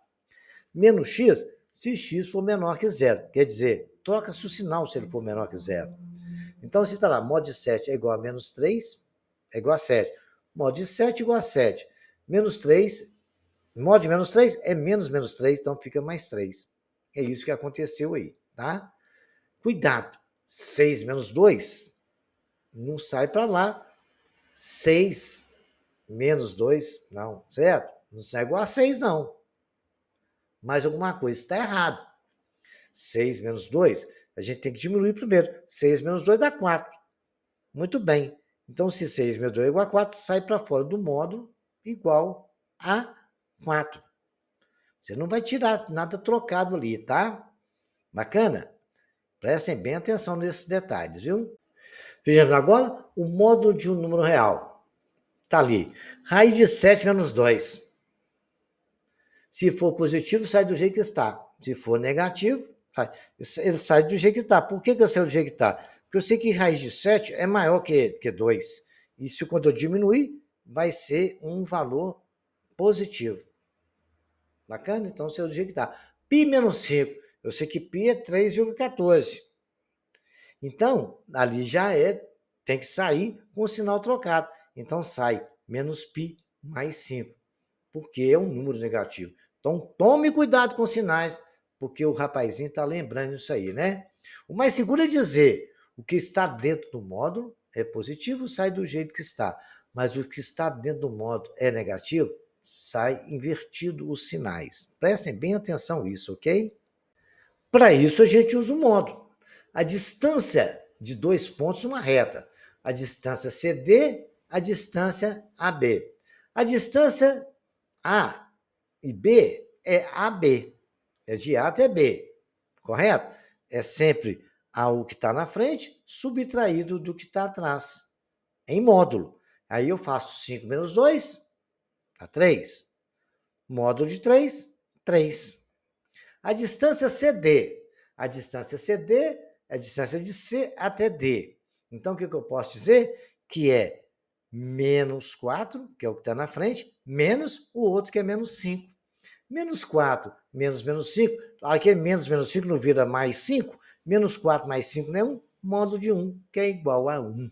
Menos x se x for menor que zero. Quer dizer, troca-se o sinal se ele for menor que zero. Então, se está lá, mod de 7 é igual a menos 3, é igual a 7. Mod de 7 é igual a 7. Menos 3, mod de menos 3 é menos 3, então fica mais 3. É isso que aconteceu aí, tá? Cuidado, 6 menos 2 não sai para lá. 6 menos 2, não, certo? Não sai igual a 6, não. Mas alguma coisa está errado. 6 menos 2, a gente tem que diminuir primeiro. 6 menos 2 dá 4. Muito bem. Então, se 6 menos 2 é igual a 4, sai para fora do módulo igual a 4. Você não vai tirar nada trocado ali, tá? Bacana? Prestem bem atenção nesses detalhes, viu? Vejam agora o módulo de um número real. Está ali. Raiz de 7 menos 2. Se for positivo, sai do jeito que está. Se for negativo, ele sai do jeito que está. Por que ele sai do jeito que está? Porque eu sei que raiz de 7 é maior que 2. E se quando eu diminuir, vai ser um valor positivo. Bacana? Então, sai do jeito que está. Π menos 5. Eu sei que π é 3,14. Então, ali já tem que sair com o sinal trocado. Então, sai menos π mais 5, porque é um número negativo. Então, tome cuidado com os sinais, porque o rapazinho está lembrando isso aí, né? O mais seguro é dizer o que está dentro do módulo é positivo, sai do jeito que está. Mas o que está dentro do módulo é negativo, sai invertido os sinais. Prestem bem atenção nisso, ok? Para isso, a gente usa o módulo. A distância de 2 pontos numa reta. A distância CD, a distância AB. A distância A e B é AB. É de A até B. Correto? É sempre o que está na frente subtraído do que está atrás. Em módulo. Aí eu faço 5 menos 2, dá 3. Módulo de 3, 3. A distância CD. A distância CD é a distância de C até D. Então, o que eu posso dizer? Que é menos 4, que é o que está na frente, menos o outro, que é menos 5. Menos 4, menos 5. Aqui é menos 5 não vira mais 5. Menos 4 mais 5 não é 1. Módulo de 1, que é igual a 1.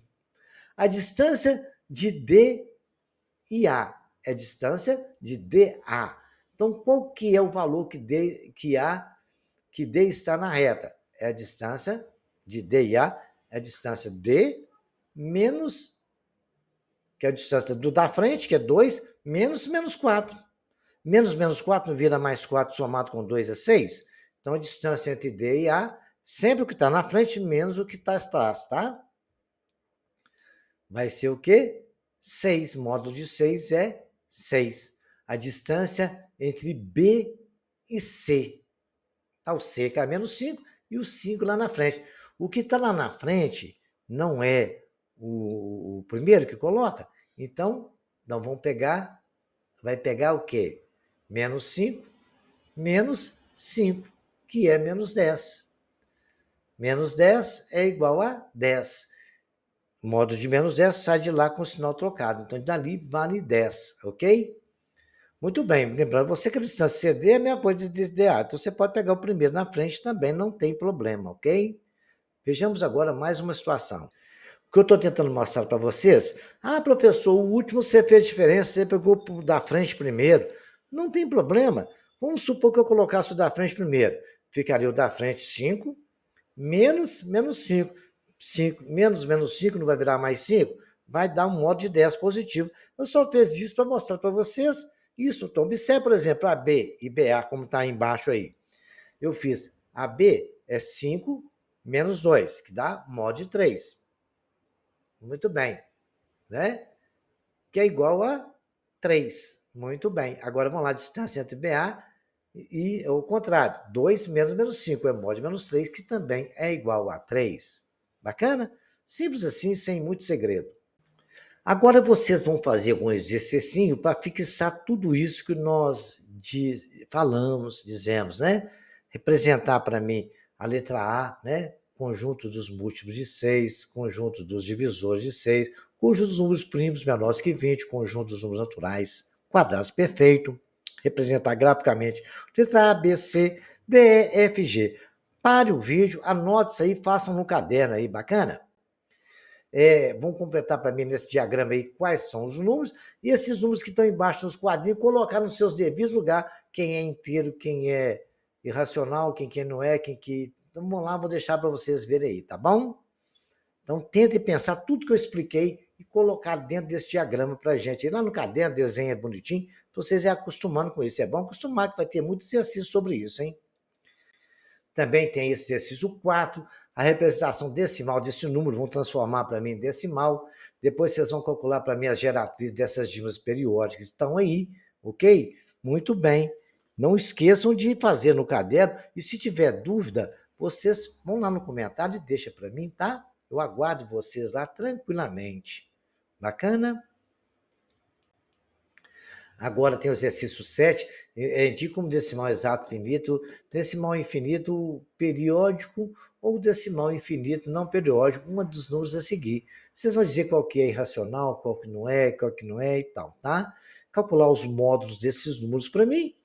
A distância de D e A é a distância de DA. Então, qual que é o valor que D está na reta? É a distância de D e A, é a distância D menos, que é a distância do da frente, que é 2, menos 4. Menos 4 não vira mais 4 somado com 2 é 6. Então, a distância entre D e A, sempre o que está na frente, menos o que está atrás, tá? Vai ser o quê? 6. Módulo de 6 é 6. A distância entre B e C. Tá, o C que é menos 5 e o 5 lá na frente. O que está lá na frente não é o primeiro que coloca. Então, nós vamos pegar, vai pegar o quê? Menos 5, menos 5, que é menos 10. Menos 10 é igual a 10. Modo de menos 10 sai de lá com o sinal trocado. Então, dali vale 10, ok? Muito bem, lembrando, você que a distância CD é a mesma coisa de DA, então você pode pegar o primeiro na frente também, não tem problema, ok? Vejamos agora mais uma situação. O que eu estou tentando mostrar para vocês, professor, o último você fez diferença, você pegou o da frente primeiro. Não tem problema. Vamos supor que eu colocasse o da frente primeiro. Ficaria o da frente 5, menos 5. 5 menos 5 não vai virar mais 5? Vai dar um modo de 10 positivo. Eu só fiz isso para mostrar para vocês isso. Então, observe, por exemplo, a B e BA, como está aí embaixo aí. Eu fiz a B é 5 menos 2, que dá mod de 3. Muito bem, né? Que é igual a 3. Muito bem. Agora vamos lá, distância entre BA e o contrário. 2 menos 5 é mod menos 3, que também é igual a 3. Bacana? Simples assim, sem muito segredo. Agora vocês vão fazer algum exercício para fixar tudo isso que nós falamos, dizemos, né? Representar para mim a letra A, né? Conjunto dos múltiplos de 6, conjunto dos divisores de 6, conjunto dos números primos menores que 20, conjunto dos números naturais quadrados perfeito, representar graficamente letra A, B, C, D, E, F, G. Pare o vídeo, anote isso aí, façam no caderno aí, bacana? Vão completar para mim nesse diagrama aí quais são os números, e esses números que estão embaixo nos quadrinhos, colocar nos seus devidos lugares, quem é inteiro, quem é irracional, quem não é, quem que... Então, vamos lá, vou deixar para vocês verem aí, tá bom? Então, tentem pensar tudo que eu expliquei e colocar dentro desse diagrama para a gente. E lá no caderno, desenha bonitinho, para vocês ir acostumando com isso. É bom acostumar, que vai ter muito exercício sobre isso, hein? Também tem esse exercício 4, a representação decimal desse número, vão transformar para mim em decimal. Depois vocês vão calcular para mim as geratrizes dessas dívidas periódicas que estão aí, ok? Muito bem. Não esqueçam de fazer no caderno, e se tiver dúvida, vocês vão lá no comentário e deixa para mim, tá? Eu aguardo vocês lá tranquilamente. Bacana? Agora tem o exercício 7, indica como decimal exato finito, decimal infinito periódico ou decimal infinito não periódico, um dos números a seguir. Vocês vão dizer qual que é irracional, qual que não é e tal, tá? Calcular os módulos desses números para mim,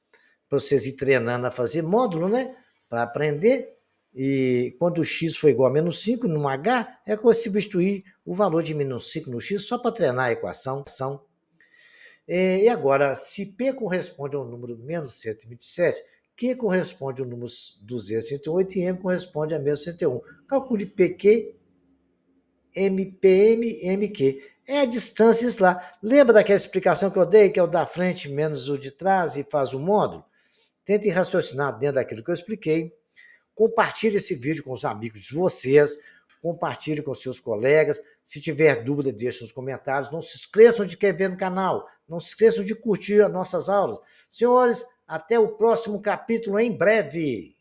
para vocês ir treinando a fazer módulo, né? Para aprender. E quando o x for igual a menos 5 no h, é que eu substituir o valor de menos 5 no x só para treinar a equação. E agora, se P corresponde ao número menos 127, Q corresponde ao número 238 e M corresponde a menos 101. Calcule PQ, MPM, MQ. É a distância lá. Lembra daquela explicação que eu dei, que é o da frente menos o de trás e faz o módulo? Tente raciocinar dentro daquilo que eu expliquei. Compartilhe esse vídeo com os amigos de vocês, compartilhe com seus colegas. Se tiver dúvida, deixe nos comentários. Não se esqueçam de querer ver no canal. Não se esqueçam de curtir as nossas aulas. Senhores, até o próximo capítulo em breve.